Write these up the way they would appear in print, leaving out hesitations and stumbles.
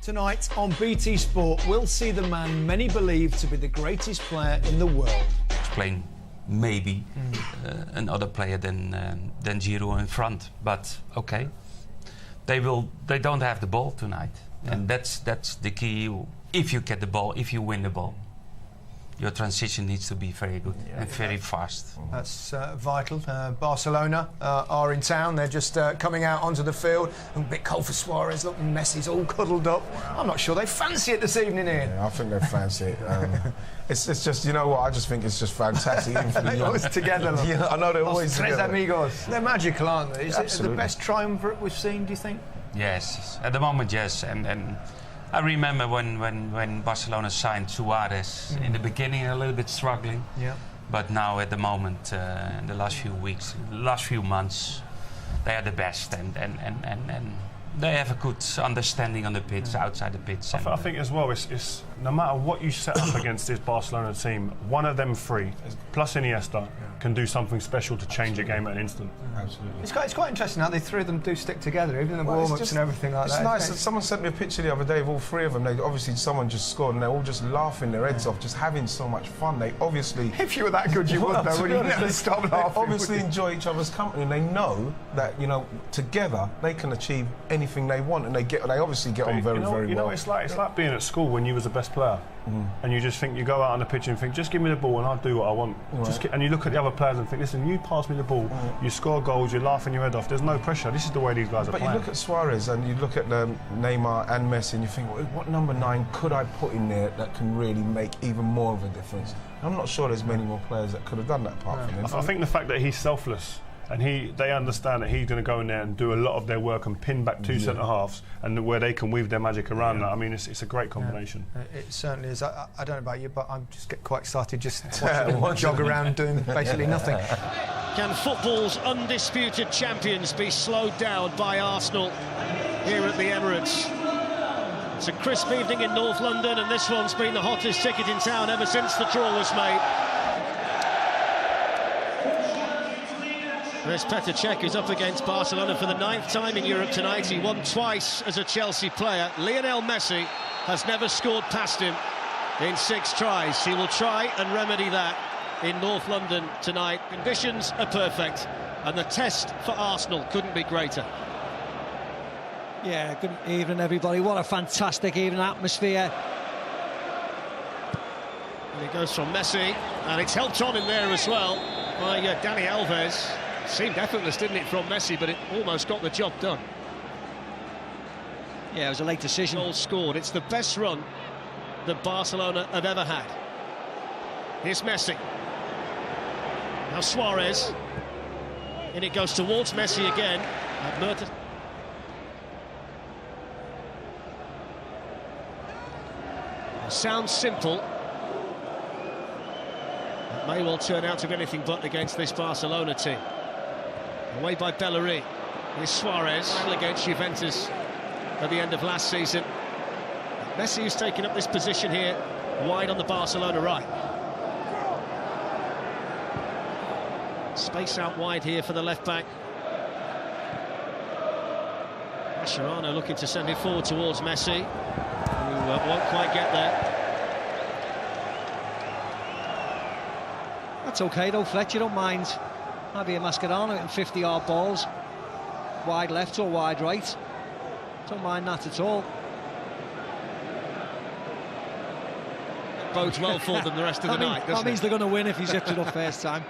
Tonight on BT Sport, we'll see the man many believe to be the greatest player in the world. Playing maybe another player than Giroud in front, but okay, they don't have the ball tonight, and that's the key. If you get the ball, if you win the ball, your transition needs to be very good and very fast. That's vital. Barcelona are in town. They're just coming out onto the field. A bit cold for Suarez. Look, Messi's all cuddled up. I'm not sure they fancy it this evening, Ian. Yeah, I think they fancy it. It's just, you know what, I just think it's just fantastic. Even for the They're always together. Yeah, I know they're always Tres together. amigos. They're magical, aren't they? Is it the Absolutely. best triumvirate we've seen, do you think? Yes, at the moment, yes, and I remember when Barcelona signed Suarez in the beginning, a little bit struggling. Yeah. But now, at the moment, in the last few weeks, last few months, they are the best, and they have a good understanding on the pitch, outside the pitch. I think as well, it's no matter what you set up against this Barcelona team, one of them three, plus Iniesta, can do something special to change a game at an instant. Absolutely. It's quite interesting how the three of them do stick together, even the warm-ups and everything like that. It's nice. Someone sent me a picture the other day of all three of them. Obviously, someone just scored and they're all just laughing their heads off, just having so much fun. They obviously... If you were that good, you would, though, wouldn't you? Never stop laughing. They obviously enjoy each other's company, and they know that, you know, together they can achieve anything they want, and they obviously get on very, very well. You know, it's like being at school when you was the best player, and you just think, you go out on the pitch and think, just give me the ball and I'll do what I want. Right. And you look at the other players and think, listen, you pass me the ball, you score goals, you're laughing your head off. There's no pressure. This is the way these guys are playing. But you look at Suarez and you look at Neymar and Messi, and you think, well, what number 9 could I put in there that can really make even more of a difference? I'm not sure there's many more players that could have done that apart from him. I think the fact that he's selfless, and they understand that he's going to go in there and do a lot of their work and pin back two centre halves, and where they can weave their magic around that. I mean, it's a great combination. It certainly is. I don't know about you, but I'm just get quite excited just watching them jog around doing basically nothing. Can football's undisputed champions be slowed down by Arsenal here at the Emirates? It's a crisp evening in North London, and this one's been the hottest ticket in town ever since the draw was made. There's Petr Cech, who's up against Barcelona for the 9th time in Europe tonight. He won twice as a Chelsea player. Lionel Messi has never scored past him in 6 tries. He will try and remedy that in North London tonight. Conditions are perfect, and the test for Arsenal couldn't be greater. Yeah, good evening, everybody. What a fantastic evening atmosphere. And it goes from Messi, and it's helped on in there as well by Dani Alves. Seemed effortless, didn't it, from Messi, but it almost got the job done. Yeah, it was a late decision. Goal scored. It's the best run that Barcelona have ever had. Here's Messi. Now Suarez. And it goes towards Messi again. Sounds simple. It may well turn out to be anything but against this Barcelona team. Away by Bellerin. Here's Suarez against Juventus at the end of last season. Messi, who's taken up this position here, wide on the Barcelona right. Space out wide here for the left-back. Mascherano looking to send it forward towards Messi, who won't quite get there. That's OK, though, Fletcher, don't mind. Javier Mascherano hitting 50-yard balls, wide left or wide right. Don't mind that at all. It bodes well for them the rest of the night, doesn't That means it? they're going to win if he zips it up first time.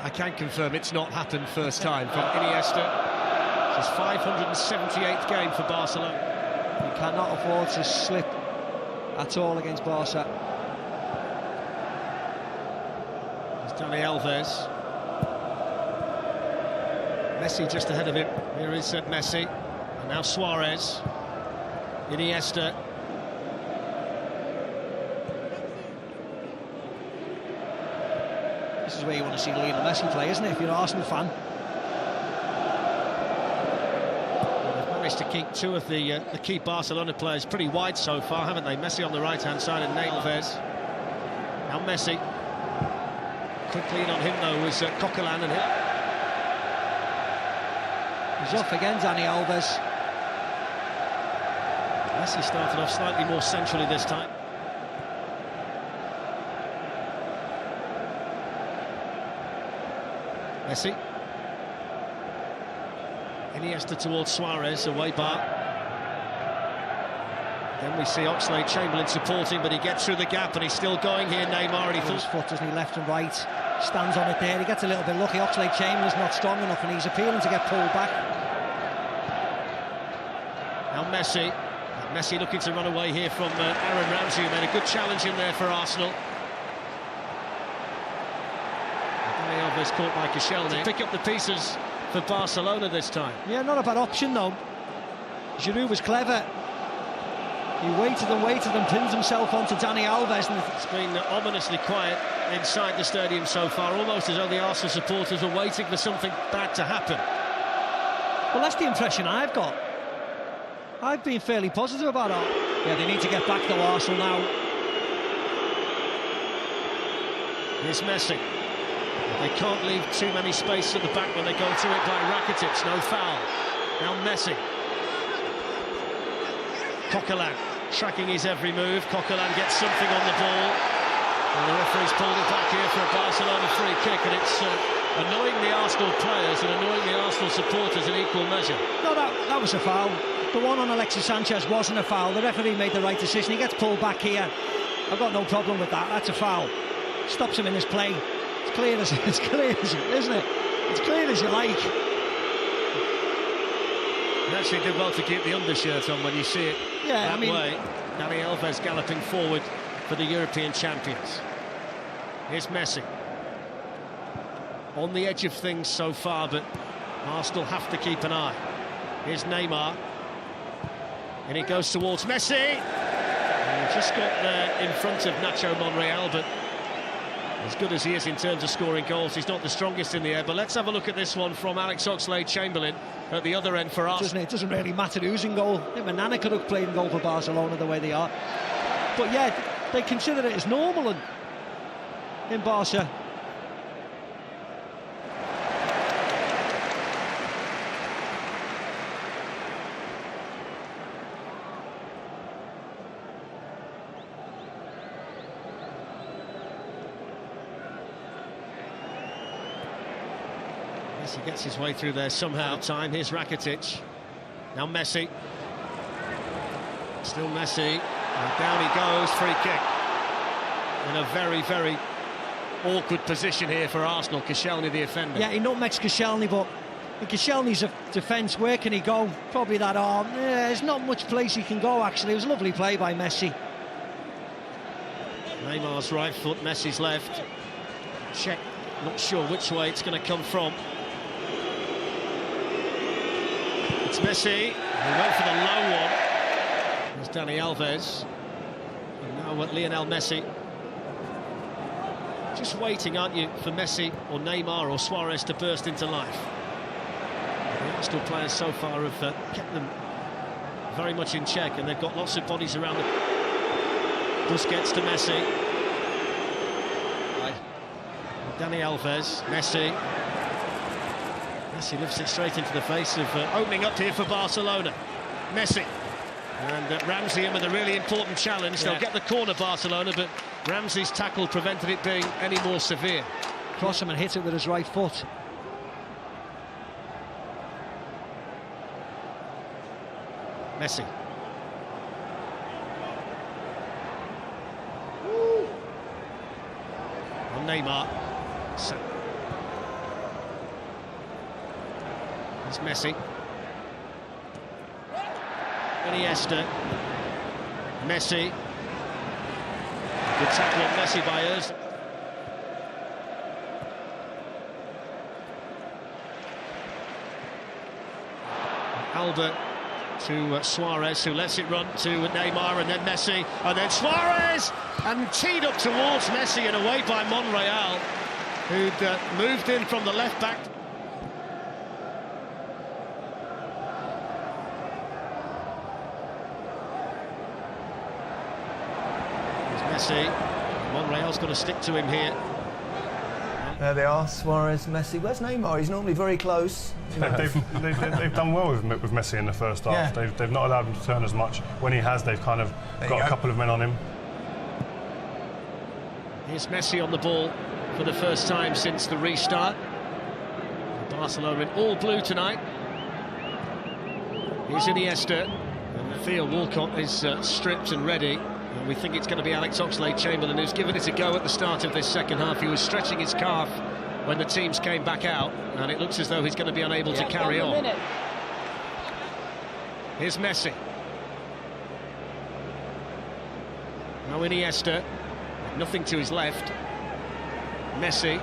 I can confirm it's not happened first time from Iniesta. It's his 578th game for Barcelona. You cannot afford to slip at all against Barca. There's Dani Alves. Messi just ahead of him. Here is Messi. And now Suarez. Iniesta. This is where you want to see Lionel Messi play, isn't it, if you're an Arsenal fan? They've managed to keep 2 of the key Barcelona players pretty wide so far, haven't they? Messi on the right-hand side and Alves. Now Messi. Quickly in on him, though, was Coquelin and him. He's off again, Dani Alves. Messi started off slightly more centrally this time. Messi. Iniesta towards Suarez, away bar. Then we see Oxlade-Chamberlain supporting, but he gets through the gap and he's still going here, Neymar, and he His foot, doesn't he, left and right, stands on it there, he gets a little bit lucky. Oxlade-Chamberlain's not strong enough and he's appealing to get pulled back. Now Messi. Messi looking to run away here from Aaron Ramsey, who made a good challenge in there for Arsenal. Dani Alves caught by Koscielny. Pick up the pieces for Barcelona this time. Yeah, not a bad option though. Giroud was clever. He waited and pinned himself onto Dani Alves. And it's been ominously quiet inside the stadium so far, almost as though the Arsenal supporters are waiting for something bad to happen. Well, that's the impression I've got. I've been fairly positive about it. Yeah, they need to get back to Arsenal now. Here's Messi. They can't leave too many spaces at the back when they go to it by Rakitic. No foul. Now Messi. Coquelin tracking his every move. Coquelin gets something on the ball. And the referee's pulled it back here for a Barcelona free kick. And it's annoying the Arsenal players and annoying the Arsenal supporters in equal measure. No, that was a foul. The one on Alexis Sanchez wasn't a foul. The referee made the right decision. He gets pulled back here. I've got no problem with that. That's a foul. Stops him in his play. It's clear as isn't it? It's clear as you like. He actually did well to keep the undershirt on when you see it that way. Dani Alves galloping forward for the European champions. Here's Messi. On the edge of things so far, but Arsenal have to keep an eye. Here's Neymar. And he goes towards Messi. And he just got there in front of Nacho Monreal, but as good as he is in terms of scoring goals, he's not the strongest in the air. But let's have a look at this one from Alex Oxlade-Chamberlain at the other end for Arsenal. It doesn't really matter who's in goal. I think Manana could have played in goal for Barcelona the way they are. But yeah, they consider it as normal in Barca. He gets his way through there somehow. Time. Here's Rakitic. Now Messi. Still Messi. And down he goes. Free kick. In a very, very awkward position here for Arsenal. Koscielny, the offender. Yeah, he nutmegs Koscielny, but in Koscielny's defence, where can he go? Probably that arm. Yeah, there's not much place he can go, actually. It was a lovely play by Messi. Neymar's right foot, Messi's left. Check. Not sure which way it's going to come from. It's Messi. He went for the low one. There's Dani Alves. And now Lionel Messi. Just waiting, aren't you, for Messi or Neymar or Suarez to burst into life. The Arsenal players so far have kept them very much in check, and they've got lots of bodies around them. Busquets to Messi. Dani Alves, Messi. Messi lifts it straight into the face of opening up here for Barcelona. Messi. And Ramsey in with a really important challenge. They'll get the corner, Barcelona, but Ramsey's tackle prevented it being any more severe. Cross him and hit it with his right foot. Messi. On Neymar. It's Messi. Iniesta. Messi. Good tackle on Messi by us. Albert to Suarez, who lets it run to Neymar, and then Messi, and then Suarez, and teed up towards Messi and away by Monreal, who'd moved in from the left back. There's Messi. Monreal's going to stick to him here. There they are, Suarez, Messi. Where's Neymar? He's normally very close. You know. They've done well with Messi in the first half. Yeah. They've not allowed him to turn as much. When he has, they've kind of got a couple of men on him. Here's Messi on the ball for the first time since the restart. Barcelona in all blue tonight. Here's Iniesta, and Theo Walcott is stripped and ready. And we think it's going to be Alex Oxlade-Chamberlain who's given it a go at the start of this second half. He was stretching his calf when the teams came back out, and it looks as though he's going to be unable to carry on. Here's Messi. Now Iniesta, nothing to his left. Messi.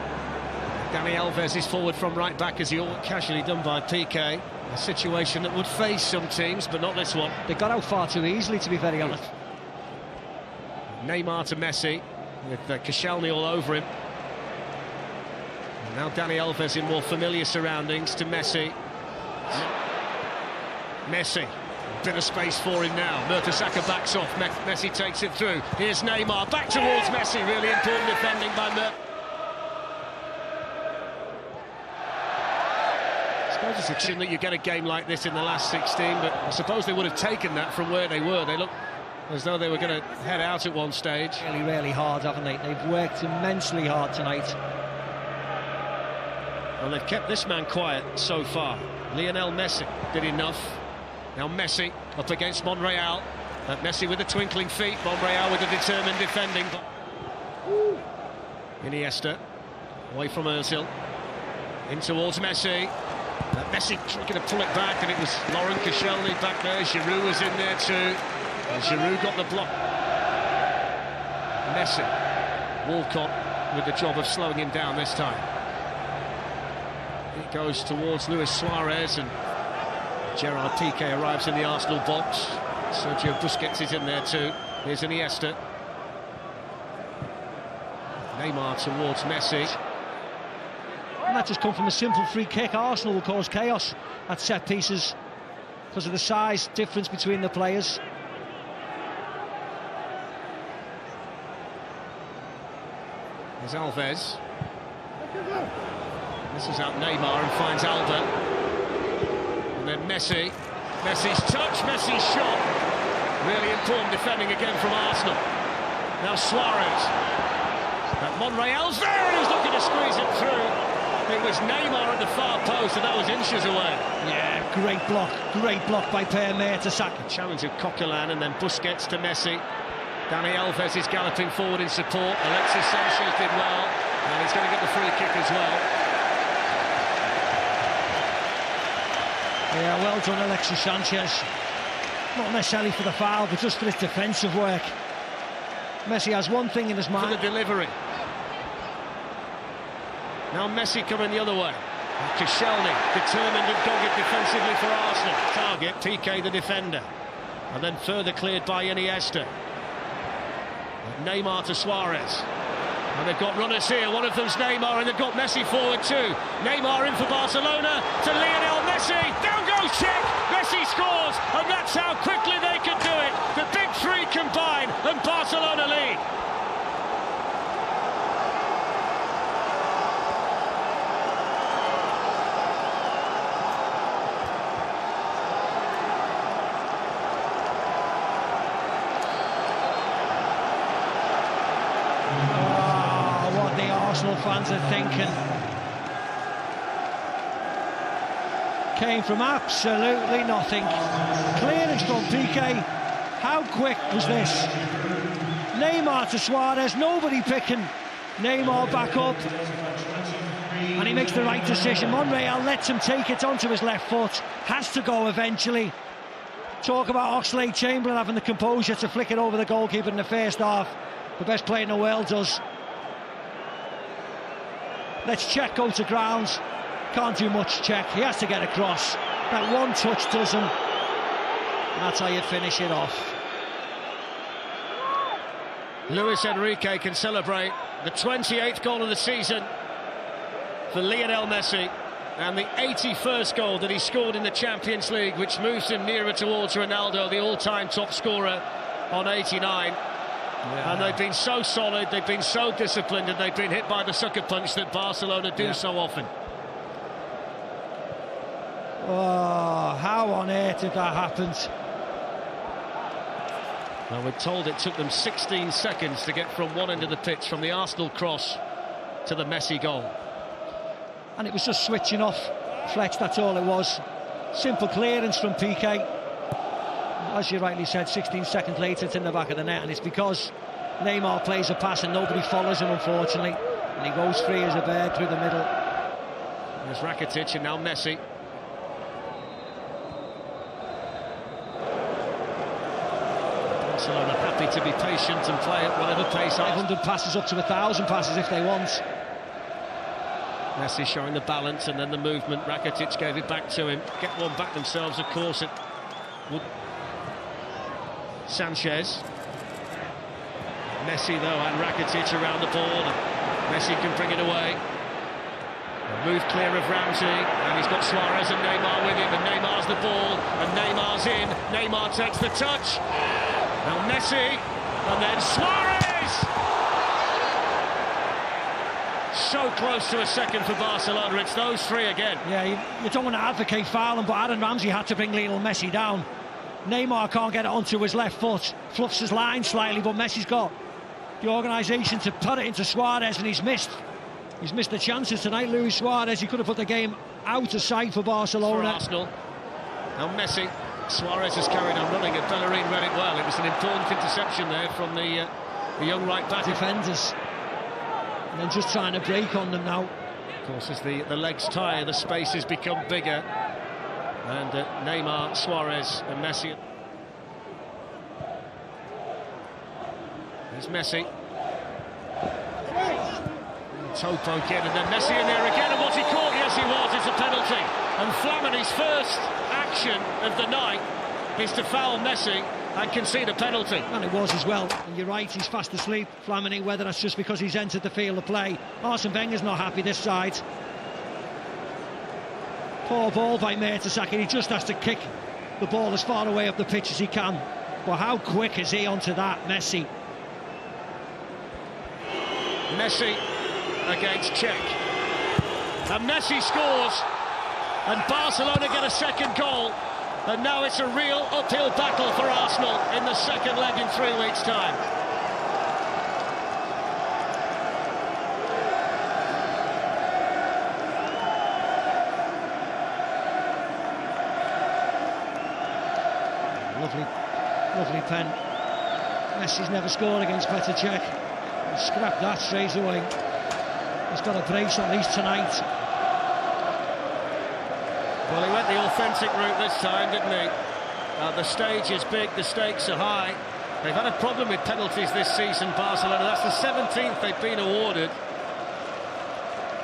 Dani Alves is forward from right back, as he all casually done by Piqué. A situation that would face some teams, but not this one. They got out far too easily, to be very honest. Neymar to Messi, with Koscielny all over him. And now Dani Alves in more familiar surroundings to Messi. Messi, bit of space for him now. Mertesacker backs off, Messi takes it through. Here's Neymar, back towards Messi, really important defending by I suppose it's a shame that you get a game like this in the last 16, but I suppose they would have taken that from where they were. They look as though they were going to head out at one stage. Really, really hard, haven't they? They've worked immensely hard tonight. Well, they've kept this man quiet so far. Lionel Messi did enough. Now Messi up against Monreal. Messi with the twinkling feet, Monreal with the determined defending. Iniesta away from Ozil. In towards Messi. Messi trying to pull it back, and it was Laurent Koscielny back there. Giroud was in there too. And Giroud got the block. Messi. Walcott with the job of slowing him down this time. It goes towards Luis Suarez, and Gerard Piqué arrives in the Arsenal box. Sergio Busquets is in there too. Here's Iniesta. Neymar towards Messi. And that just come from a simple free kick. Arsenal will cause chaos at set pieces because of the size difference between the players. There's Alves. This is out Neymar and finds Alba. And then Messi. Messi's touch, Messi's shot. Really important defending again from Arsenal. Now Suarez. Monreal's there, and he's looking to squeeze it through. It was Neymar at the far post, and that was inches away. Yeah, great block by Per Mertesacker. Challenge of Coquelin, and then Busquets to Messi. Dani Alves is galloping forward in support. Alexis Sanchez did well, and he's going to get the free kick as well. Yeah, well done, Alexis Sanchez. Not necessarily for the foul, but just for his defensive work. Messi has one thing in his mind. For the delivery. Now Messi coming the other way. Koscielny, determined and dogged defensively for Arsenal. Target, Piqué the defender. And then further cleared by Iniesta. Neymar to Suarez. And they've got runners here. One of them's Neymar, and they've got Messi forward too. Neymar in for Barcelona to Lionel Messi. Down goes Czech. Messi scores, and that's how quickly they can do it. The big three combine, and Barcelona lead. Arsenal fans are thinking. Came from absolutely nothing. Clearance from Piqué. How quick was this? Neymar to Suarez, nobody picking. Neymar back up. And he makes the right decision. Monreal lets him take it onto his left foot. Has to go eventually. Talk about Oxlade-Chamberlain having the composure to flick it over the goalkeeper in the first half. The best player in the world does. Let's Czech go to grounds. Can't do much, Czech. He has to get across. That one touch does him. That's how you finish it off. Luis Enrique can celebrate the 28th goal of the season for Lionel Messi, and the 81st goal that he scored in the Champions League, which moves him nearer towards Ronaldo, the all-time top scorer, on 89. And they've been so solid, they've been so disciplined, and they've been hit by the sucker punch that Barcelona do so often. Oh, how on earth did that happen? Well, we're told it took them 16 seconds to get from one end of the pitch, from the Arsenal cross to the Messi goal. And it was just switching off Fletch, that's all it was. Simple clearance from Piqué. As you rightly said, 16 seconds later it's in the back of the net, and it's because Neymar plays a pass and nobody follows him, unfortunately, and he goes free as a bird through the middle. There's Rakitic and now Messi. Barcelona happy to be patient and play at whatever pace. 500 passes up to 1,000 passes if they want. Messi showing the balance and then the movement. Rakitic gave it back to him. Get one back themselves, of course. It would. Sanchez. Messi, though, and Rakitic around the ball. Messi can bring it away. A move clear of Ramsey, and he's got Suarez and Neymar with him, and Neymar's the ball, and Neymar's in. Neymar takes the touch. Now Messi, and then Suarez! So close to a second for Barcelona. It's those three again. Yeah, you don't want to advocate fouling, but Aaron Ramsey had to bring Lionel Messi down. Neymar can't get it onto his left foot, fluffs his line slightly, but Messi's got the organisation to put it into Suarez, and he's missed the chances tonight. Luis Suarez, he could have put the game out of sight for Barcelona. For Arsenal. Now Messi. Suarez has carried on running, and Bellerin read it well. It was an important interception there from the young right back. Defenders. And then just trying to break on them now. Of course, as the legs tire, the spaces become bigger. And Neymar, Suarez and Messi. There's Messi. Toe poke in, and then Messi in there again. And was he caught? Yes, he was. It's a penalty. And Flamini's first action of the night is to foul Messi and concede a penalty. And it was as well. And you're right, he's fast asleep, Flamini, whether that's just because he's entered the field of play. Arsene Wenger's not happy this side. Poor ball by Mertesacker. He just has to kick the ball as far away up the pitch as he can. But how quick is he onto that, Messi? Messi against Czech. And Messi scores. And Barcelona get a second goal. And now it's a real uphill battle for Arsenal in the second leg in 3 weeks' time. Lovely pen. Messi's never scored against Petr Cech. Scrap that straight away. He's got a brace at least tonight. Well, he went the authentic route this time, didn't he? The stage is big, the stakes are high. They've had a problem with penalties this season, Barcelona. That's the 17th they've been awarded.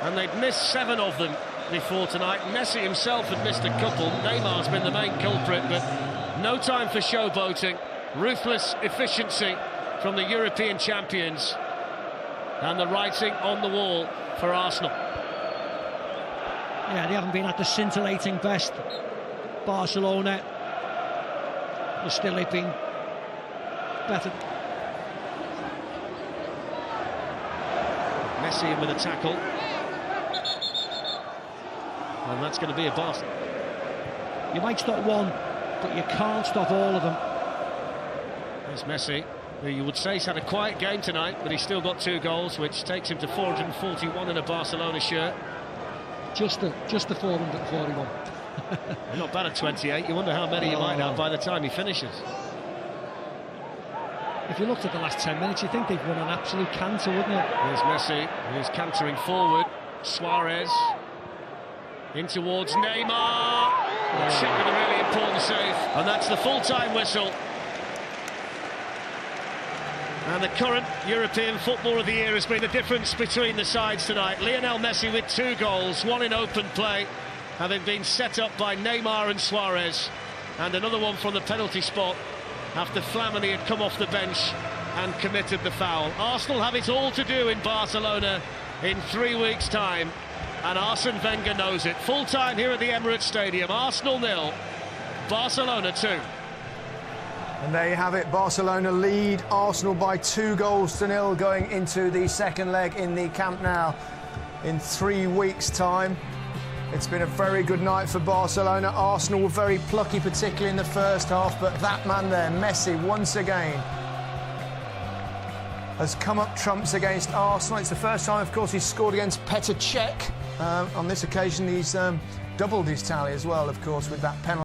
And they've missed 7 of them before tonight. Messi himself had missed a couple. Neymar's been the main culprit, but no time for showboating. Ruthless efficiency from the European champions. And the writing on the wall for Arsenal. Yeah, they haven't been at the scintillating best, Barcelona, but still they've been better. Messi in with a tackle. And that's going to be a bust. You might stop one, but you can't stop all of them. There's Messi, who you would say has had a quiet game tonight, but he's still got 2 goals, which takes him to 441 in a Barcelona shirt. Just the 441. Not bad at 28. You wonder how many he might have by the time he finishes. If you looked at the last 10 minutes, you'd think they've run an absolute canter, wouldn't it? There's Messi, who's cantering forward. Suarez in towards Neymar. Check with a really important save. And that's the full-time whistle. And the current European Footballer of the Year has been the difference between the sides tonight. Lionel Messi with 2 goals, 1 in open play, having been set up by Neymar and Suarez, and another one from the penalty spot after Flamini had come off the bench and committed the foul. Arsenal have it all to do in Barcelona in 3 weeks' time, and Arsene Wenger knows it. Full time here at the Emirates Stadium. Arsenal 0, Barcelona 2. And there you have it. Barcelona lead Arsenal by 2-0 going into the second leg in the Camp Nou in 3 weeks' time. It's been a very good night for Barcelona. Arsenal were very plucky, particularly in the first half, but that man there, Messi, once again, has come up trumps against Arsenal. It's the first time, of course, he's scored against Petr Cech. On this occasion, he's doubled his tally as well, of course, with that penalty.